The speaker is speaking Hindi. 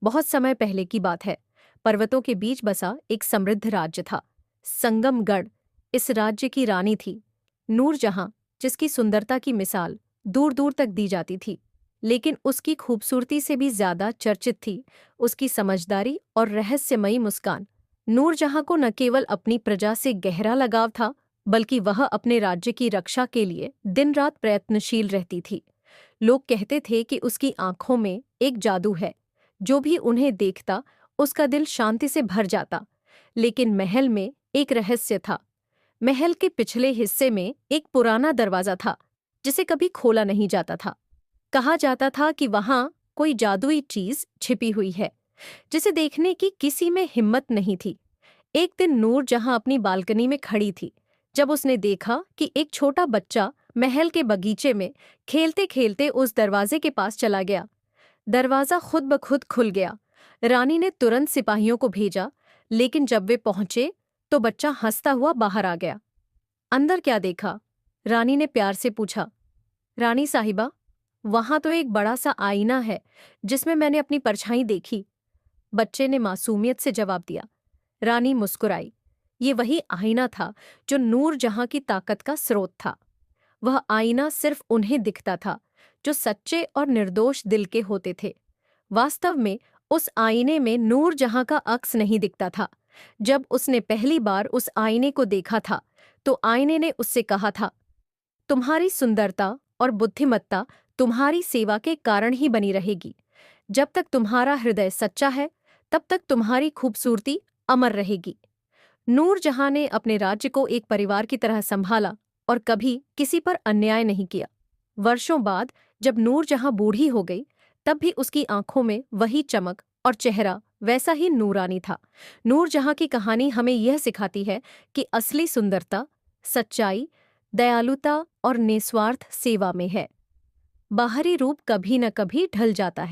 बहुत समय पहले की बात है। पर्वतों के बीच बसा एक समृद्ध राज्य था, संगमगढ़। इस राज्य की रानी थी नूरजहां, जिसकी सुंदरता की मिसाल दूर दूर तक दी जाती थी। लेकिन उसकी खूबसूरती से भी ज्यादा चर्चित थी उसकी समझदारी और रहस्यमयी मुस्कान। नूरजहां को न केवल अपनी प्रजा से गहरा लगाव था, बल्कि वह अपने राज्य की रक्षा के लिए दिन रात प्रयत्नशील रहती थी। लोग कहते थे कि उसकी आंखों में एक जादू है, जो भी उन्हें देखता उसका दिल शांति से भर जाता। लेकिन महल में एक रहस्य था। महल के पिछले हिस्से में एक पुराना दरवाजा था, जिसे कभी खोला नहीं जाता था। कहा जाता था कि वहां कोई जादुई चीज छिपी हुई है, जिसे देखने की किसी में हिम्मत नहीं थी। एक दिन नूर जहां अपनी बालकनी में खड़ी थी, जब उसने देखा कि एक छोटा बच्चा महल के बगीचे में खेलते खेलते उस दरवाजे के पास चला गया। दरवाजा खुद ब खुद खुल गया। रानी ने तुरंत सिपाहियों को भेजा, लेकिन जब वे पहुंचे तो बच्चा हंसता हुआ बाहर आ गया। अंदर क्या देखा? रानी ने प्यार से पूछा। रानी साहिबा, वहां तो एक बड़ा सा आईना है, जिसमें मैंने अपनी परछाई देखी। बच्चे ने मासूमियत से जवाब दिया। रानी मुस्कुराई। ये वही आईना था जो नूर जहां की ताकत का स्रोत था। वह आईना सिर्फ उन्हें दिखता था जो सच्चे और निर्दोष दिल के होते थे। वास्तव में उस आईने में नूर जहां का अक्स नहीं दिखता था। जब उसने पहली बार उस आईने को देखा था, तो आईने ने उससे कहा था, तुम्हारी सुंदरता और बुद्धिमत्ता तुम्हारी सेवा के कारण ही बनी रहेगी। जब तक तुम्हारा हृदय सच्चा है, तब तक तुम्हारी खूबसूरती अमर रहेगी। नूर जहां ने अपने राज्य को एक परिवार की तरह संभाला और कभी किसी पर अन्याय नहीं किया। वर्षों बाद जब नूर जहां बूढ़ी हो गई, तब भी उसकी आंखों में वही चमक और चेहरा वैसा ही नूरानी था। नूर जहां की कहानी हमें यह सिखाती है कि असली सुंदरता सच्चाई, दयालुता और निस्वार्थ सेवा में है। बाहरी रूप कभी न कभी ढल जाता है,